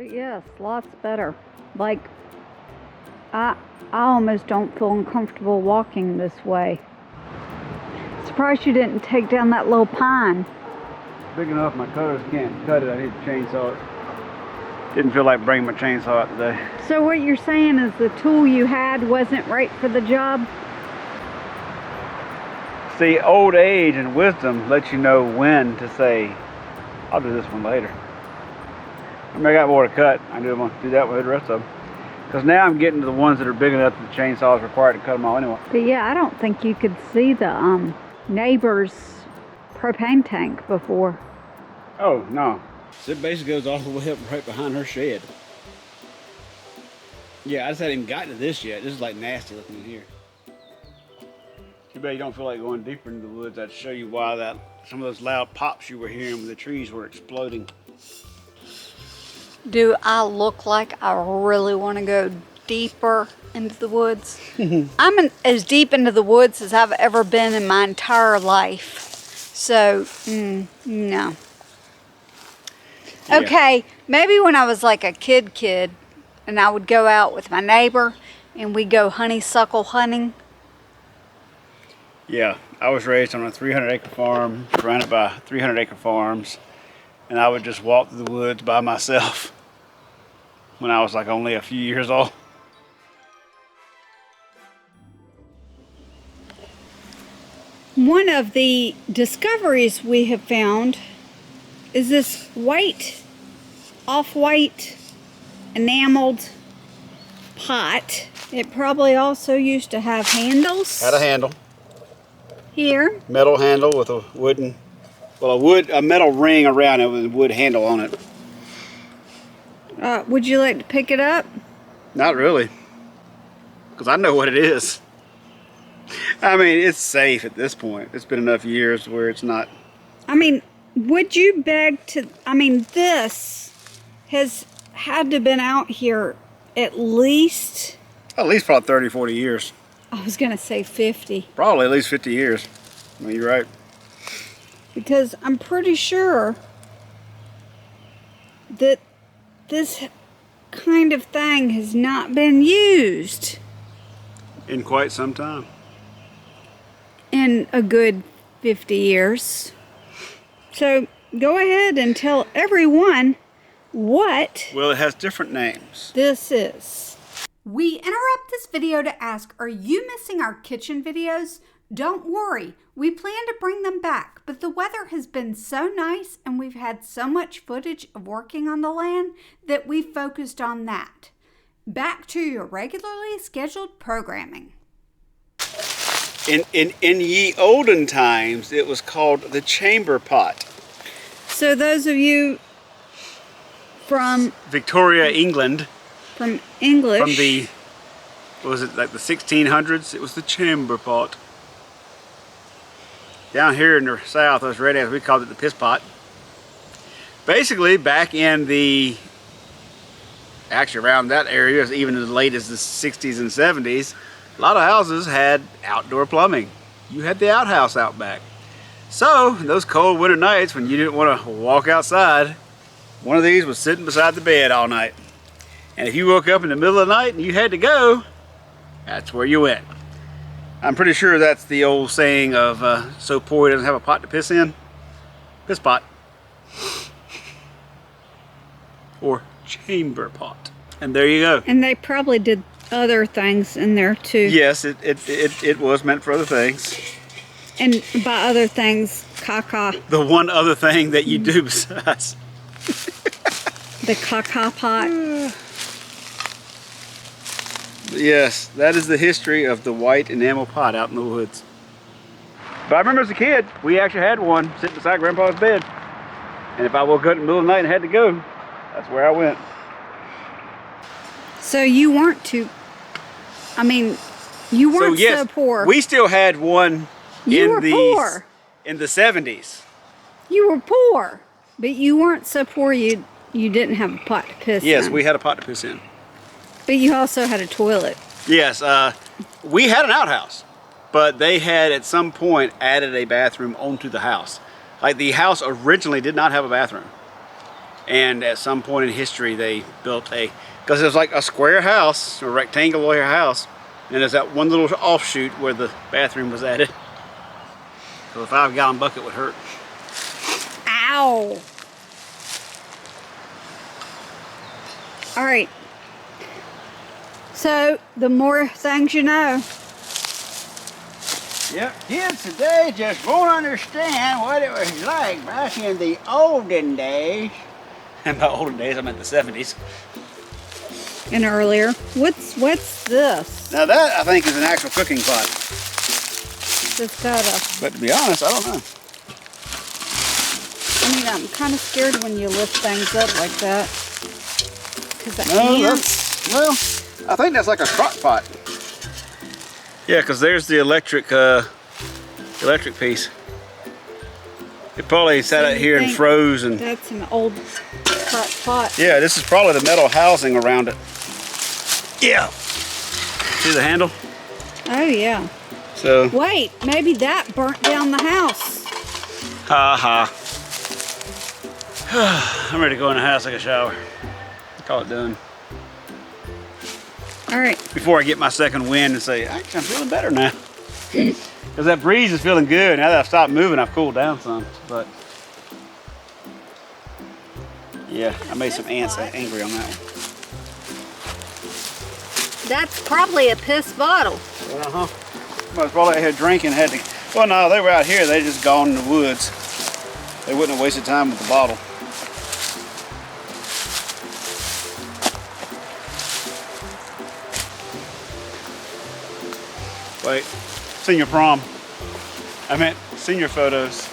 But yes, lots better. Like, I almost don't feel uncomfortable walking this way. Surprised you didn't take down that little pine. Big enough my cutters can't cut it. I need to chainsaw it. Didn't feel like bringing my chainsaw out today. So what you're saying is the tool you had wasn't right for the job? See, old age and wisdom lets you know when to say, I'll do this one later. I mean, I got more to cut. I do that with the rest of them. Because now I'm getting to the ones that are big enough that the chainsaw is required to cut them all anyway. But yeah, I don't think you could see the neighbor's propane tank before. Oh, no. So it basically goes all the way up right behind her shed. Yeah, I just hadn't even gotten to this yet. This is like nasty looking in here. Too bad you don't feel like going deeper into the woods. I'd show you why some of those loud pops you were hearing when the trees were exploding. Do I look like I really want to go deeper into the woods? I'm as deep into the woods as I've ever been in my entire life. So, no. Yeah. Okay, maybe when I was like a kid, and I would go out with my neighbor, and we'd go honeysuckle hunting. Yeah, I was raised on a 300-acre farm, surrounded by 300-acre farms, and I would just walk through the woods by myself when I was like only a few years old. One of the discoveries we have found is this white, off-white, enameled pot. It probably also used to have handles. Had a handle. Here. Metal handle with a wooden, a metal ring around it with a wood handle on it. Would you like to pick it up? Not really, because I know what it is. I mean, it's safe at this point. It's been enough years where it's not. I mean, would you beg to, this has had to have been out here at least probably 30, 40 years. I was going to say 50. Probably at least 50 years. I mean, you're right. Because I'm pretty sure that this kind of thing has not been used In quite some time. in a good 50 years. So go ahead and tell everyone what Well, it has different names. this is. We interrupt this video to ask, are you missing our kitchen videos? Don't worry, we plan to bring them back, but the weather has been so nice and we've had so much footage of working on the land that we focused on that. Back to your regularly scheduled programming. In ye olden times, it was called the chamber pot. So those of you from Victoria, England. English. From the, what was it, like the 1600s? It was the chamber pot. Down here in the south, us redheads, we called it the piss pot. Basically, back in actually around that area, even as late as the 60s and 70s, a lot of houses had outdoor plumbing. You had the outhouse out back. So, those cold winter nights when you didn't want to walk outside, one of these was sitting beside the bed all night. And if you woke up in the middle of the night and you had to go, that's where you went. I'm pretty sure that's the old saying of, so poor he doesn't have a pot to piss in. Piss pot. Or chamber pot. And there you go. And they probably did other things in there too. Yes, it was meant for other things. And by other things, caca. The one other thing that you do besides. The caca pot. Yes, that is the history of the white enamel pot out in the woods. But I remember as a kid, we actually had one sitting beside Grandpa's bed. And if I woke up in the middle of the night and had to go, that's where I went. So you weren't too, you weren't so poor. We still had one You were poor. in the 70s. You were poor, but you weren't so poor you didn't have a pot to piss in. Yes, we had a pot to piss in. But you also had a toilet. Yes, we had an outhouse, but they had at some point added a bathroom onto the house. Like the house originally did not have a bathroom. And at some point in history, they built because it was like a square house, a rectangular house, and there's that one little offshoot where the bathroom was added. So a 5-gallon bucket would hurt. Ow! All right. So the more things you know. Yep, kids today just won't understand what it was like back in the olden days. And by olden days, I meant the 70s. And earlier. What's this? Now that, I think, is an actual cooking pot. Just gotta. But to be honest, I don't know. I mean, I'm kind of scared when you lift things up like that. Well, I think that's like a crock pot. Yeah, because there's the electric piece. It probably sat out here and froze. And that's an old crock pot. Yeah, this is probably the metal housing around it. Yeah. See the handle? Oh, yeah. So. Wait, maybe that burnt down the house. Ha ha. I'm ready to go in the house, take a shower. Call it done. All right. Before I get my second wind and say, actually, I'm feeling better now. Because that breeze is feeling good. Now that I've stopped moving, I've cooled down some. But yeah, I made some ants angry on that one. That's probably a piss bottle. Uh-huh. I was probably out here drinking, had to. Well, no, they were out here. They just gone in the woods. They wouldn't have wasted time with the bottle. Wait, senior prom. I meant senior photos.